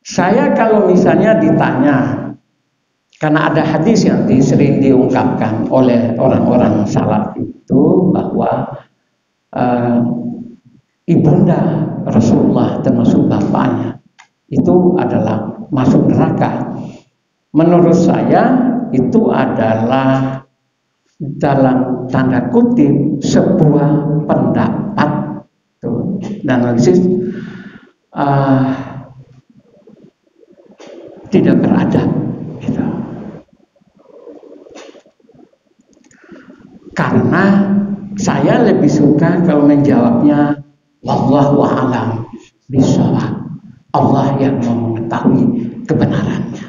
Saya kalau misalnya ditanya, karena ada hadis yang sering diungkapkan oleh orang-orang salaf itu bahwa ibunda Rasulullah termasuk bapaknya itu adalah masuk neraka. Menurut saya itu adalah dalam tanda kutip sebuah pendapat dan analisis tidak beradab gitu. Karena saya lebih suka kalau menjawabnya wallahu a'lam bishawab, Allah yang mengetahui kebenarannya.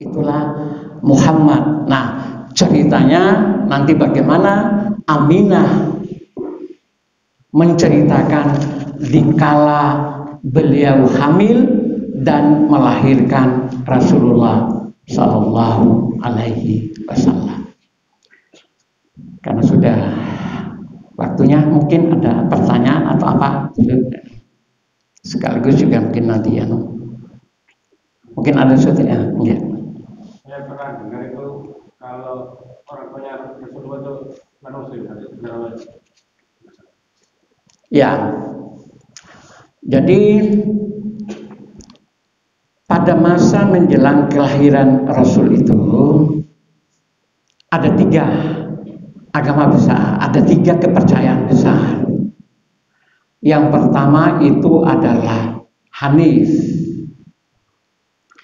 Itulah Muhammad. Nah, ceritanya nanti bagaimana Aminah menceritakan dikala beliau hamil dan melahirkan Rasulullah Sallallahu Alaihi Wasallam. Karena sudah waktunya, mungkin ada pertanyaan atau apa sekaligus juga mungkin nanti ya. Mungkin ada sesuatu ya. Saya pernah dengar itu kalau orang tuanya Rasulullah itu non-muslim. Ya, jadi pada masa menjelang kelahiran Rasul itu ada 3 agama besar, ada 3 kepercayaan besar. Yang pertama itu adalah Hanif,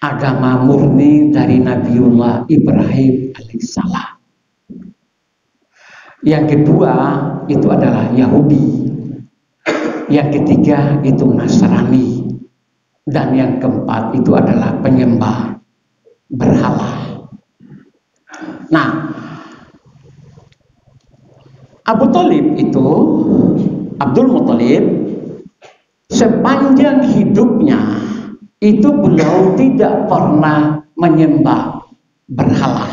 agama murni dari Nabiullah Ibrahim alaihissalam. Yang kedua itu adalah Yahudi. Yang ketiga itu Nasrani. Dan yang keempat itu adalah penyembah berhala. Nah, Abu Thalib itu, Abdul Muthalib, sepanjang hidupnya itu beliau tidak pernah menyembah berhala.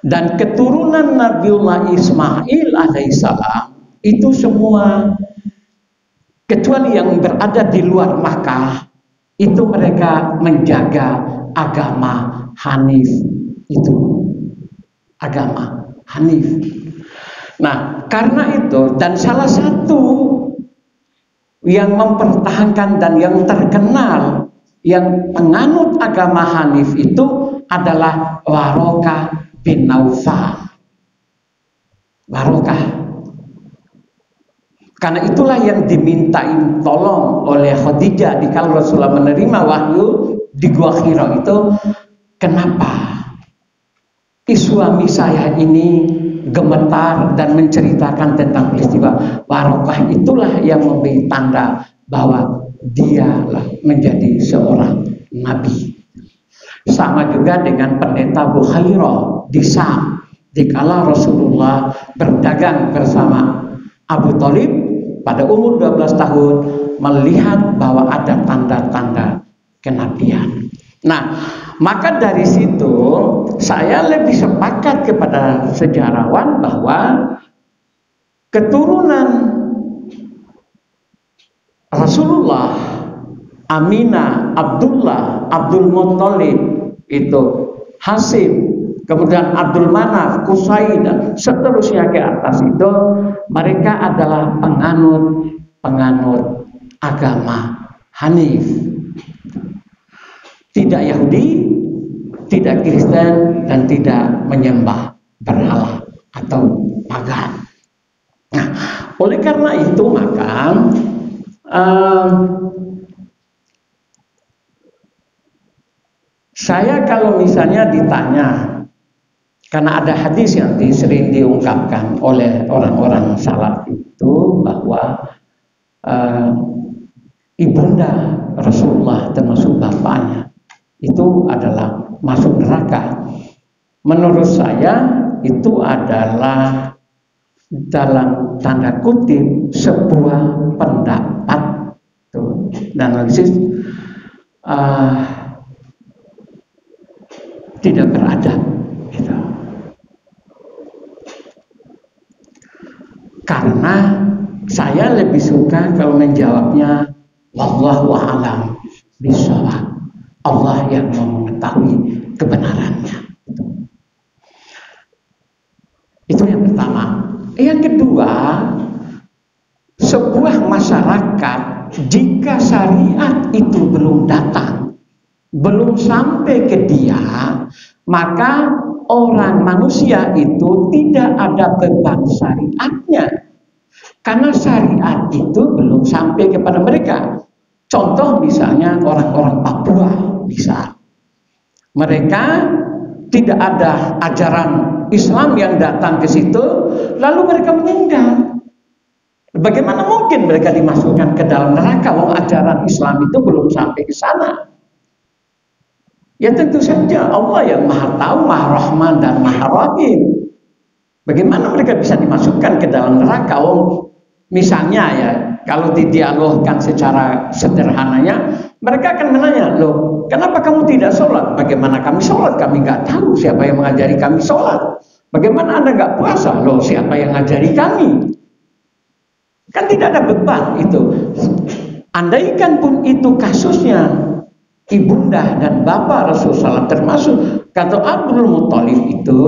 Dan keturunan Nabiullah Ismail alaihissalam itu semua, kecuali yang berada di luar Makkah, itu mereka menjaga agama Hanif itu. Agama Hanif. Nah, karena itu, dan salah satu yang mempertahankan dan yang terkenal yang penganut agama Hanif itu adalah Warokah bin Naufal. Warokah. Karena itulah yang dimintain tolong oleh Khadijah di kala Rasulullah menerima wahyu di Gua Hira itu, kenapa suami saya ini gemetar dan menceritakan tentang peristiwa Warokah. Itulah yang memberi tanda bahwa dialah menjadi seorang nabi. Sama juga dengan pendeta Bukhairah di Sam, di kala Rasulullah berdagang bersama Abu Thalib pada umur 12 tahun, melihat bahwa ada tanda-tanda kenabian. Nah, maka dari situ saya lebih sepakat kepada sejarawan bahwa keturunan Rasulullah, Aminah, Abdullah, Abdul Muthalib itu Hasim, kemudian Abdul Manaf, Qusay, dan seterusnya ke atas itu, mereka adalah penganut agama Hanif. Tidak Yahudi, tidak Kristen, dan tidak menyembah berhala atau pagan. Nah, oleh karena itu maka saya kalau misalnya ditanya, karena ada hadis yang sering diungkapkan oleh orang-orang salaf itu bahwa ibunda Rasulullah termasuk bapaknya itu adalah masuk neraka. Menurut saya itu adalah dalam tanda kutip sebuah pendapat dan analisis tidak beradab gitu. Karena saya lebih suka kalau menjawabnya wallahu a'lam bishawab, Allah yang mengetahui kebenarannya. Itu yang pertama. Yang kedua, sebuah masyarakat jika syariat itu belum datang, belum sampai ke dia, maka orang manusia itu tidak ada beban syariatnya. Karena syariat itu belum sampai kepada mereka. Contoh misalnya orang-orang Papua, misal. Mereka tidak ada ajaran Islam yang datang ke situ, lalu mereka meninggal. Bagaimana mungkin mereka dimasukkan ke dalam neraka? Wong ajaran Islam itu belum sampai ke sana. Ya tentu saja Allah yang Maha Tahu, Maha Rahman dan Maha Rahim. Bagaimana mereka bisa dimasukkan ke dalam neraka? Wong misalnya ya, kalau didialogkan secara sederhananya, mereka akan menanya, loh, kenapa kamu tidak sholat? Bagaimana kami sholat? Kami nggak tahu siapa yang mengajari kami sholat. Bagaimana Anda nggak puasa? Loh, siapa yang mengajari kami? Kan tidak ada beban itu. Andaikan pun itu kasusnya ibunda dan bapak Rasulullah SAW, termasuk kata Abdul Muthalib itu,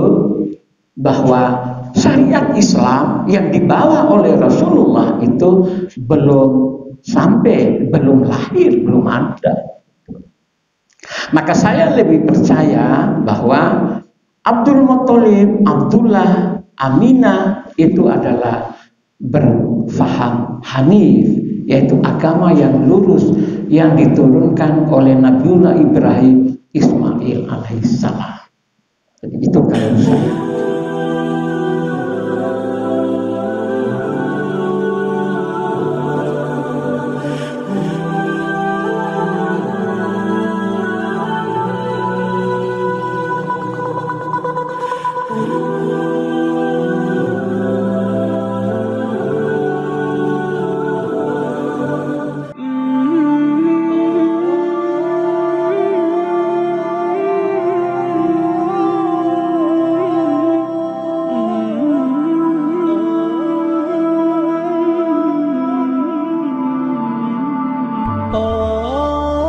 bahwa syariat Islam yang dibawa oleh Rasulullah itu belum sampai, belum lahir, belum ada. Maka saya lebih percaya bahwa Abdul Muthalib, Abdullah, Aminah itu adalah berfaham Hanif, yaitu agama yang lurus yang diturunkan oleh Nabiullah Ibrahim Ismail alaihissalam. Jadi itu kalau saya.